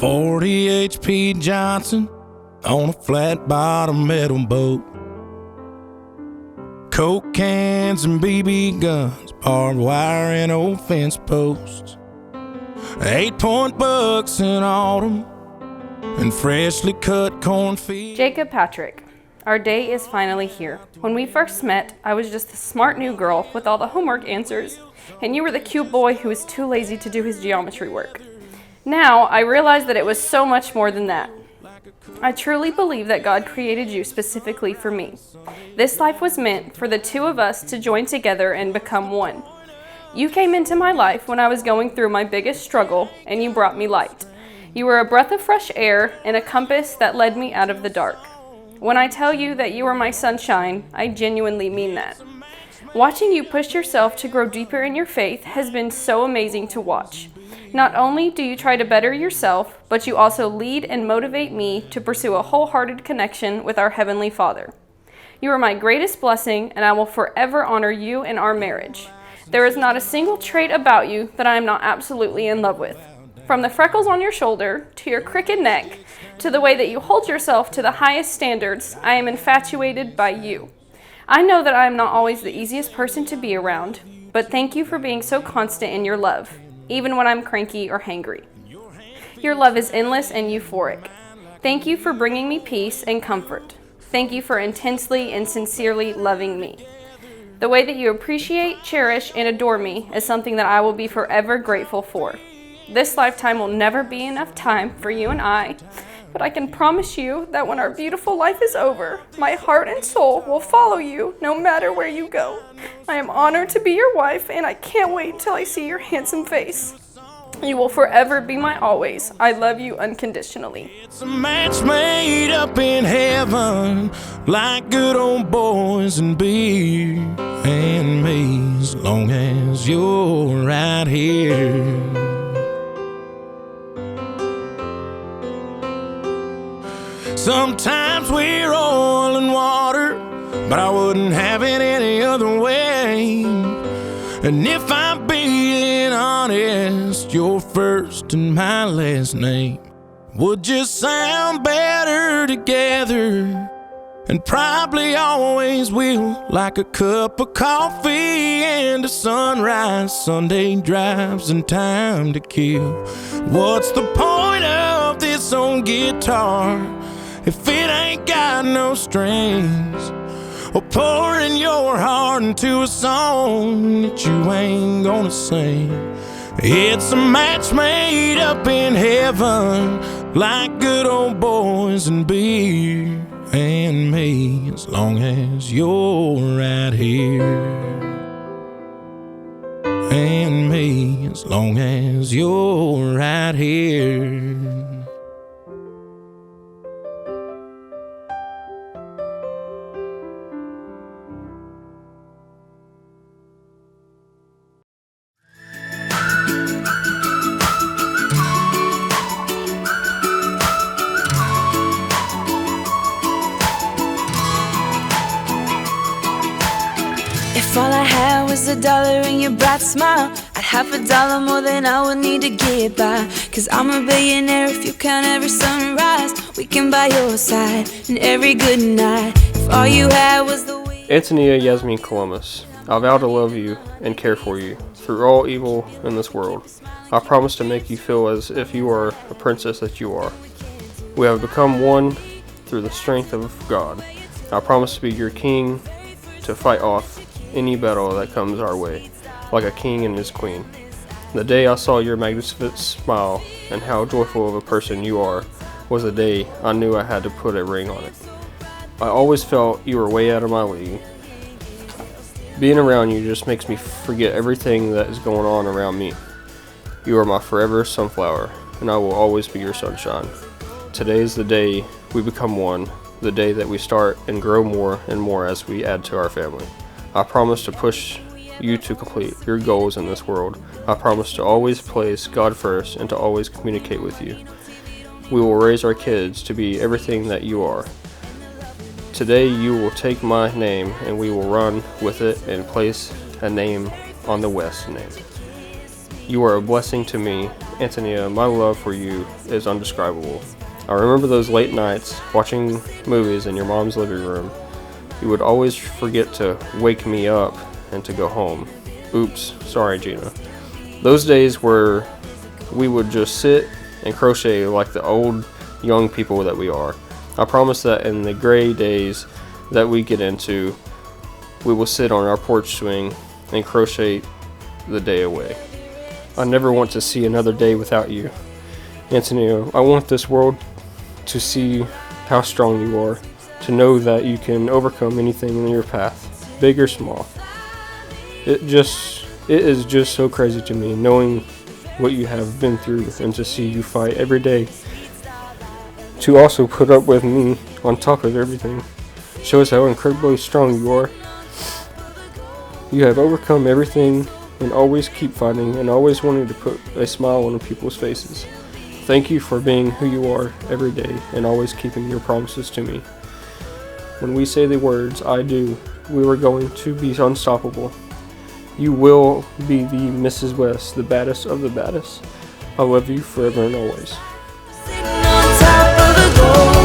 40 HP Johnson on a flat bottom metal boat. Coke cans and BB guns, barbed wire and old fence posts. 8-point bucks in autumn and freshly cut cornfield. Jacob Patrick, our day is finally here. When we first met, I was just the smart new girl with all the homework answers, and you were the cute boy who was too lazy to do his geometry work. Now, I realize that it was so much more than that. I truly believe that God created you specifically for me. This life was meant for the two of us to join together and become one. You came into my life when I was going through my biggest struggle, and you brought me light. You were a breath of fresh air and a compass that led me out of the dark. When I tell you that you are my sunshine, I genuinely mean that. Watching you push yourself to grow deeper in your faith has been so amazing to watch. Not only do you try to better yourself, but you also lead and motivate me to pursue a wholehearted connection with our Heavenly Father. You are my greatest blessing, and I will forever honor you and our marriage. There is not a single trait about you that I am not absolutely in love with. From the freckles on your shoulder, to your crooked neck, to the way that you hold yourself to the highest standards, I am infatuated by you. I know that I am not always the easiest person to be around, but thank you for being so constant in your love, even when I'm cranky or hangry. Your love is endless and euphoric. Thank you for bringing me peace and comfort. Thank you for intensely and sincerely loving me. The way that you appreciate, cherish, and adore me is something that I will be forever grateful for. This lifetime will never be enough time for you and I, but I can promise you that when our beautiful life is over, my heart and soul will follow you no matter where you go. I am honored to be your wife, and I can't wait till I see your handsome face. You will forever be my always. I love you unconditionally. It's a match made up in heaven, like good old boys and beer and me, as long as you're right here. Sometimes we're oil and water, but I wouldn't have it any other way. And if I'm being honest, your first and my last name would just sound better together, and probably always will, like a cup of coffee and a sunrise, Sunday drives and time to kill. What's the point of this old guitar if it ain't got no strings? Or pouring your heart into a song that you ain't gonna sing. It's a match made up in heaven, like good old boys and beer and me, as long as you're right here. And me, as long as you're right here. If all I had was $1 and your bright smile, I'd have $1 more than I would need to get by. Cause I'm a billionaire if you count every sunrise. We can buy your side and every good night. If all you had was the wind. Antonia Yasmin Columbus, I vow to love you and care for you through all evil in this world. I promise to make you feel as if you are a princess that you are. We have become one through the strength of God. I promise to be your king, to fight off any battle that comes our way, like a king and his queen. The day I saw your magnificent smile and how joyful of a person you are was the day I knew I had to put a ring on it. I always felt you were way out of my league. Being around you just makes me forget everything that is going on around me. You are my forever sunflower, and I will always be your sunshine. Today is the day we become one, the day that we start and grow more and more as we add to our family. I promise to push you to complete your goals in this world. I promise to always place God first and to always communicate with you. We will raise our kids to be everything that you are. Today you will take my name and we will run with it and place a name on the West name. You are a blessing to me, Antonia. My love for you is undescribable. I remember those late nights watching movies in your mom's living room. You would always forget to wake me up and to go home. Oops, sorry, Gina. Those days where we would just sit and crochet like the old young people that we are. I promise that in the gray days that we get into, we will sit on our porch swing and crochet the day away. I never want to see another day without you. Antonia, I want this world to see how strong you are, to know that you can overcome anything in your path, big or small. It is just so crazy to me knowing what you have been through and to see you fight every day to also put up with me on top of everything. Shows how incredibly strong you are. You have overcome everything and always keep fighting and always wanting to put a smile on people's faces. Thank you for being who you are every day and always keeping your promises to me. When we say the words, I do, we were going to be unstoppable. You will be the Mrs. West, the baddest of the baddest. I love you forever and always. Sitting on top of the gold.